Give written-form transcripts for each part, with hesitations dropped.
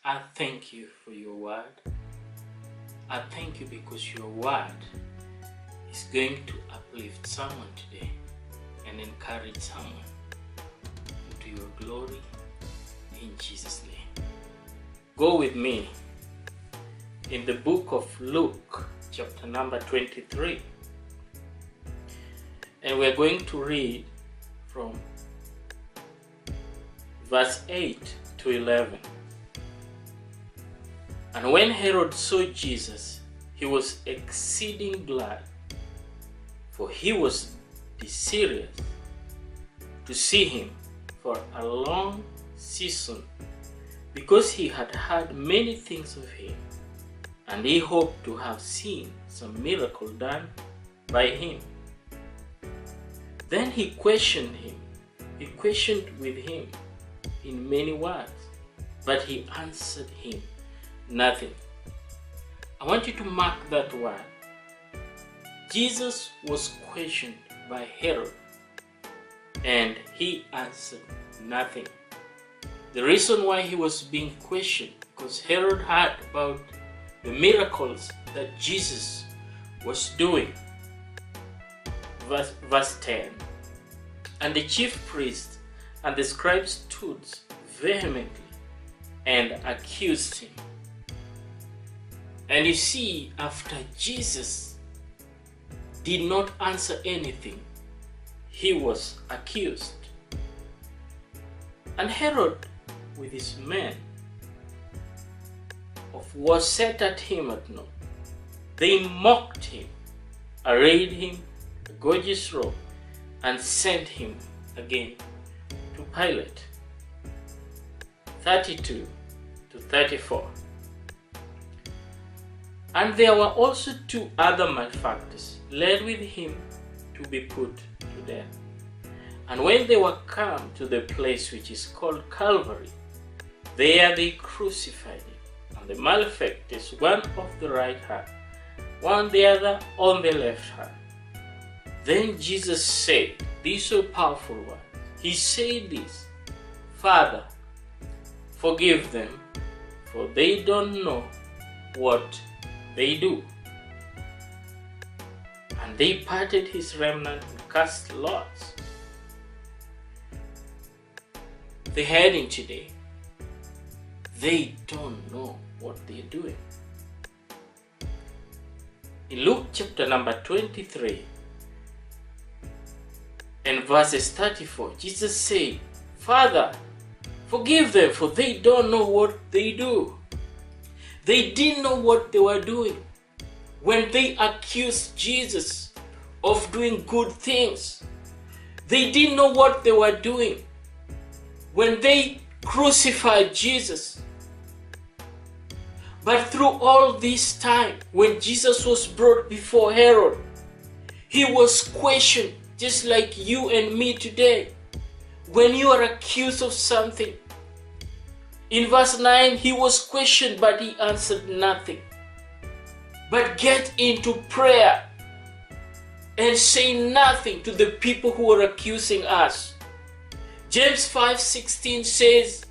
I thank you for your word. I thank you because your word is going to uplift someone today and encourage someone into your glory in Jesus' name. Go with me in the book of Luke, chapter number 23. And we're going to read from verse 8 to 11. And when Herod saw Jesus, he was exceeding glad, for he was desirous to see him for a long season, because he had heard many things of him, and he hoped to have seen some miracle done by him. Then he questioned with him in many words, but he answered him nothing. I want you to mark that word. Jesus was questioned by Herod, and he answered nothing. The reason why he was being questioned, because Herod heard about the miracles that Jesus was doing. Verse 10. And the chief priests and the scribes stood vehemently and accused him. And you see, after Jesus did not answer anything, he was accused. And Herod, with his men, was set at him at noon. They mocked him, arrayed him a gorgeous robe, and sent him again to Pilate. 32 to 34. And there were also two other malefactors led with him to be put to death. And when they were come to the place which is called Calvary, there they crucified him, and the malefactors, one of the right hand, one the other on the left hand. Then Jesus said, these are powerful words. He said this, Father, forgive them, for they don't know what they do. And they parted his remnant and cast lots. The heading today, they don't know what they're doing. In Luke chapter number 23 and verses 34, Jesus said, Father, forgive them, for they don't know what they do. They didn't know what they were doing when they accused Jesus of doing good things. They didn't know what they were doing when they crucified Jesus. But through all this time, when Jesus was brought before Herod, he was questioned just like you and me today. When you are accused of something, in verse 9, he was questioned, but he answered nothing. But get into prayer and say nothing to the people who are accusing us. James 5:16 says,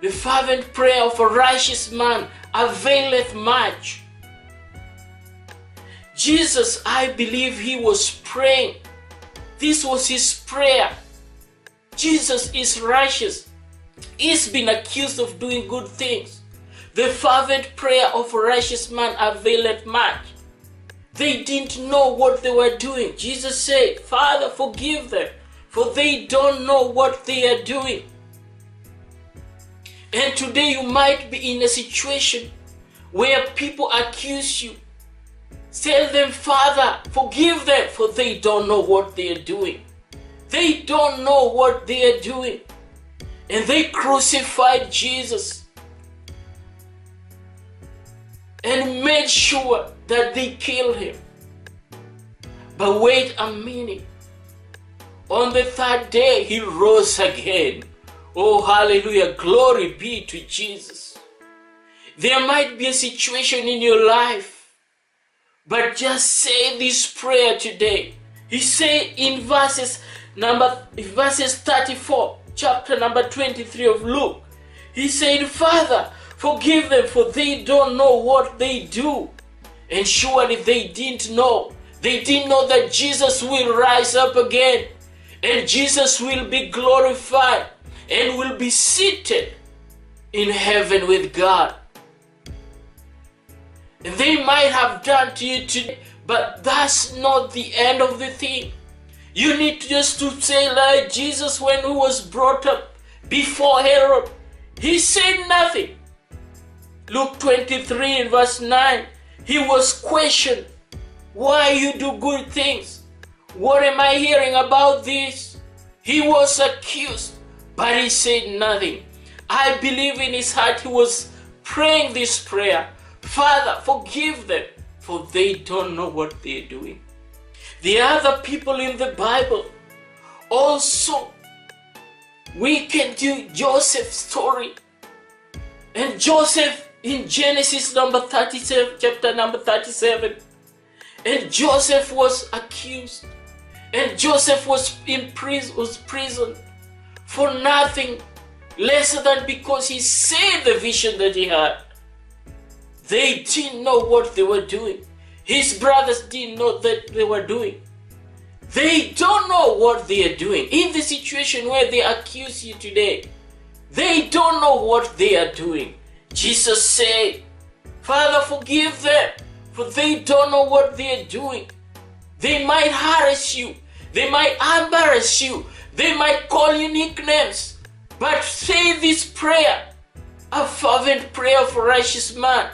the fervent prayer of a righteous man availeth much. Jesus, I believe he was praying. This was his prayer. Jesus is righteous. He's been accused of doing good things. The fervent prayer of a righteous man availeth much. They didn't know what they were doing. Jesus said, Father, forgive them, for they don't know what they are doing. And today you might be in a situation where people accuse you. Tell them, Father, forgive them, for they don't know what they are doing. They don't know what they are doing. And they crucified Jesus and made sure that they killed him. But wait a minute. On the third day, he rose again. Oh, hallelujah. Glory be to Jesus. There might be a situation in your life, but just say this prayer today. He said in verses 34, chapter number 23 of Luke, he said, Father, Forgive them, for they don't know what they do. And surely they didn't know. They didn't know that Jesus will rise up again. And Jesus will be glorified and will be seated in heaven with God. And they might have done to you today, but that's not the end of the thing. You need just to say like Jesus when he was brought up before Herod. He said nothing. Luke 23 and verse 9. He was questioned. Why you do good things? What am I hearing about this? He was accused, but he said nothing. I believe in his heart he was praying this prayer. Father, forgive them, for they don't know what they're doing. The other people in the Bible also, we can do Joseph's story. And Joseph in Genesis chapter number 37. And Joseph was accused. And Joseph was in prison for nothing less than because he said the vision that he had. They didn't know what they were doing. His brothers didn't know that they were doing. They don't know what they are doing. In the situation where they accuse you today, they don't know what they are doing. Jesus said, Father, forgive them, for they don't know what they are doing. They might harass you. They might embarrass you. They might call you nicknames. But say this prayer, a fervent prayer for a righteous man.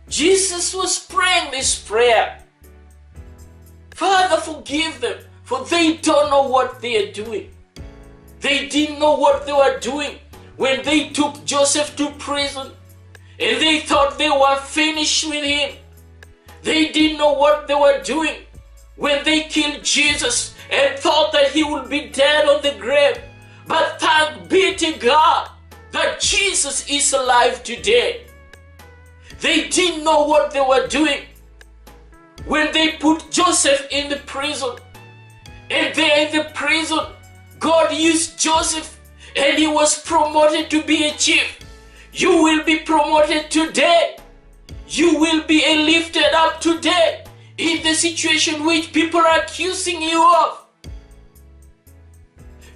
Jesus was praying this prayer. Father, forgive them, for they don't know what they are doing. They didn't know what they were doing when they took Joseph to prison and they thought they were finished with him. They didn't know what they were doing when they killed Jesus and thought that he would be dead on the grave. But thank be to God that Jesus is alive today. They didn't know what they were doing when they put Joseph in the prison. And there in the prison, God used Joseph and he was promoted to be a chief. You will be promoted today. You will be lifted up today in the situation which people are accusing you of.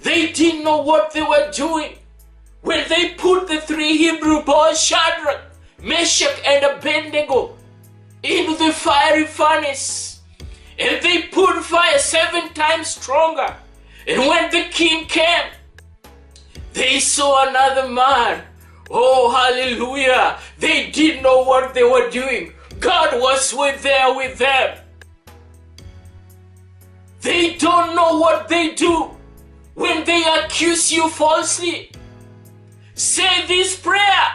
They didn't know what they were doing when they put the three Hebrew boys, Shadrach, Meshach, and Abednego, into the fiery furnace. And they put fire 7 times stronger. And when the king came, they saw another man. Oh, hallelujah. They didn't know what they were doing. God was there with them. They don't know what they do when they accuse you falsely. Say this prayer.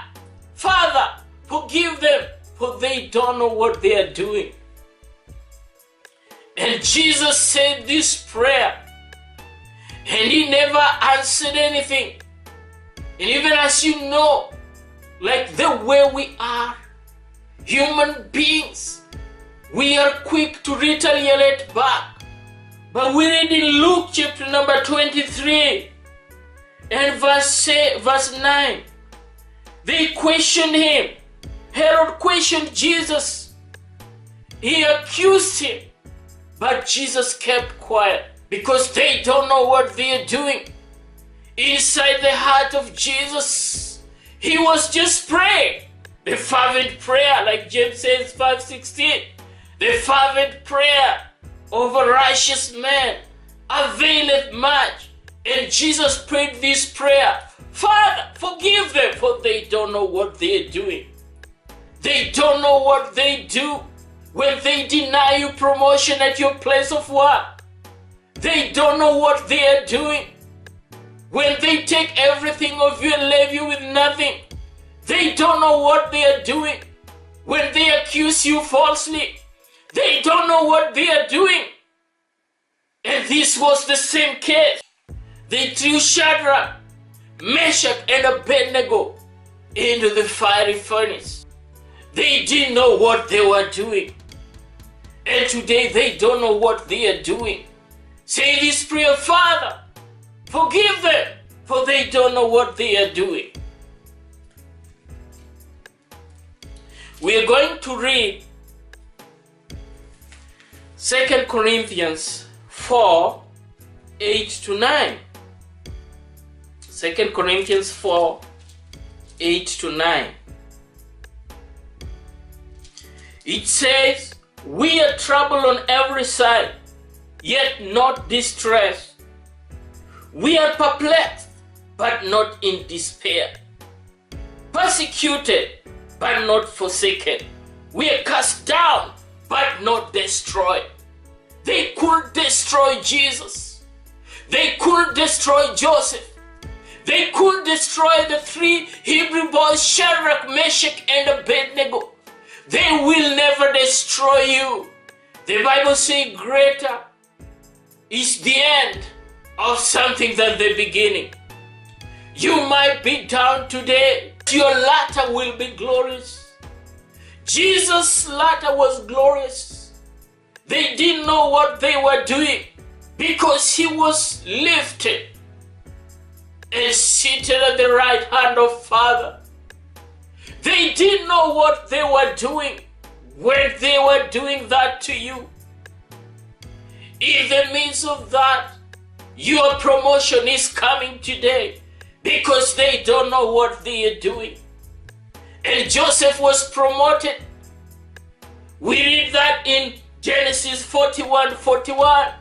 Father, forgive them, for they don't know what they are doing. And Jesus said this prayer, and he never answered anything. And even as you know, like the way we are, human beings, we are quick to retaliate back. But we read in Luke chapter number 23 and verse 9. They questioned him. Herod questioned Jesus. He accused him. But Jesus kept quiet because they don't know what they are doing. Inside the heart of Jesus, he was just praying. The fervent prayer, like James says 5:16. The fervent prayer of a righteous man availeth much. And Jesus prayed this prayer. Father, forgive them, for they don't know what they are doing. They don't know what they do when they deny you promotion at your place of work. They don't know what they are doing when they take everything of you and leave you with nothing. They don't know what they are doing when they accuse you falsely. They don't know what they are doing. And this was the same case. They threw Shadrach, Meshach, and Abednego into the fiery furnace. They didn't know what they were doing. And today they don't know what they are doing. Say this prayer, Father, forgive them, for they don't know what they are doing. We are going to read 2 Corinthians 4, 8 to 9. 2 Corinthians 4, 8 to 9. It says, we are troubled on every side, yet not distressed. We are perplexed, but not in despair. Persecuted, but not forsaken. We are cast down, but not destroyed. They couldn't destroy Jesus. They couldn't destroy Joseph. They couldn't destroy the three Hebrew boys, Shadrach, Meshach, and Abednego. They will never destroy you. The Bible says greater is the end of something than the beginning. You might be down today. Your latter will be glorious. Jesus' latter was glorious. They didn't know what they were doing because he was lifted and seated at the right hand of Father. They didn't know what they were doing when they were doing that to you. In the midst of that, your promotion is coming today because they don't know what they are doing. And Joseph was promoted. We read that in Genesis 41:41.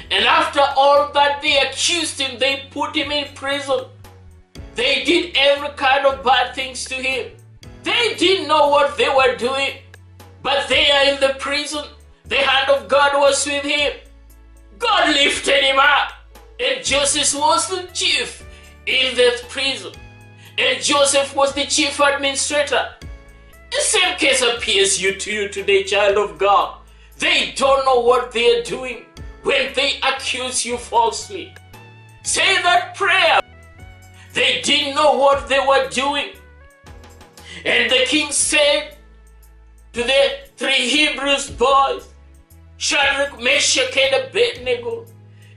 And after all that they accused him, they put him in prison. They did every kind of bad things to him. They didn't know what they were doing, but they are in the prison. The hand of God was with him. God lifted him up, and Joseph was the chief in the prison, and Joseph was the chief administrator. The same case appears to you today, child of God. They don't know what they are doing when they accuse you falsely. Say that prayer. They didn't know what they were doing. And the king said to the three Hebrews boys, Shadrach, Meshach, and Abednego,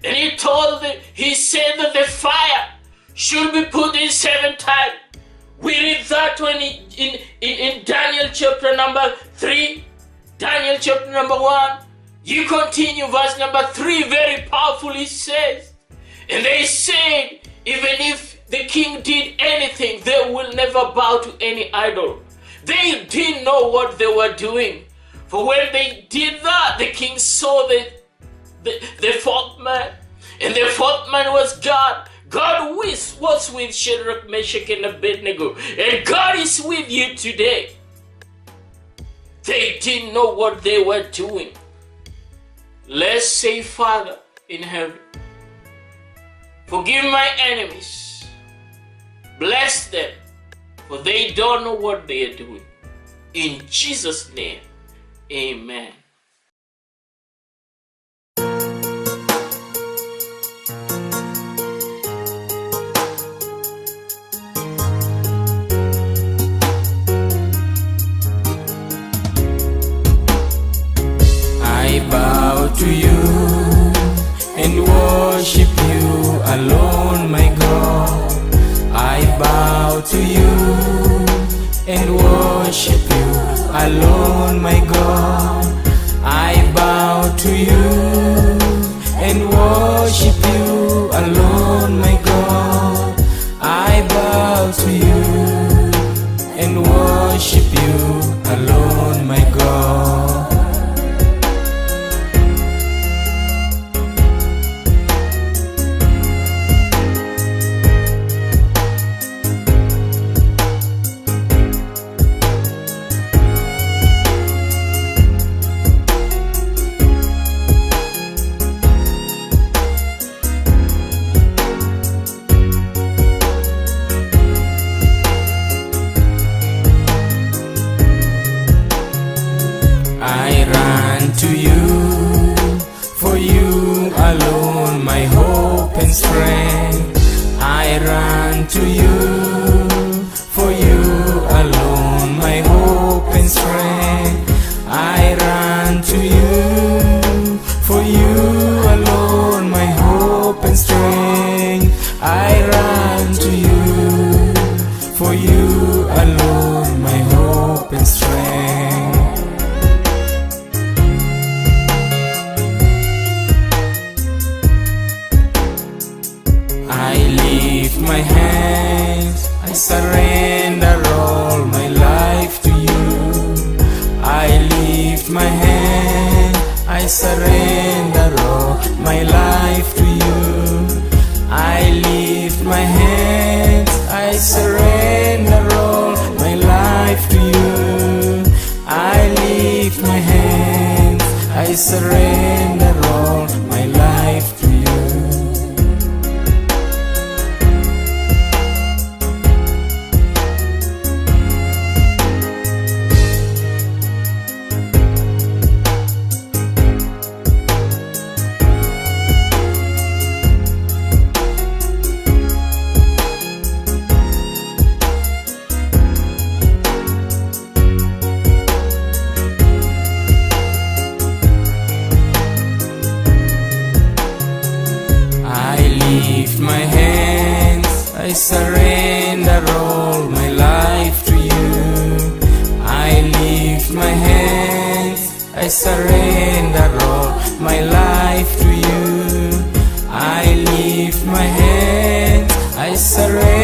and he said that the fire should be put in 7 times. We read that one in Daniel chapter number 3, Daniel chapter number 1. You continue verse number 3, very powerfully says, and they said, even if the king did anything, they will never bow to any idol. They didn't know what they were doing. For when they did that, the king saw the fourth man, and the fourth man was God. God was with Shadrach, Meshach, and Abednego, and God is with you today. They didn't know what they were doing. Let's say, Father in heaven, forgive my enemies. Bless them, for they don't know what they are doing. In Jesus' name, amen. I bow to you and worship you alone, my God. I bow to you and worship you alone, my God. I bow to you and worship you alone, my God. I bow to you and worship you alone, my God. alone, my hope and strength. I lift my hands, I surrender all my life to you. I lift my hand, I surrender all my life to you. I lift my hands, I surrender all my life to you. I lift my hands, I surrender all my life to you. Lift my hands, I surrender all my life to you. I lift my hands, I surrender all my life to you. I lift my hands, I surrender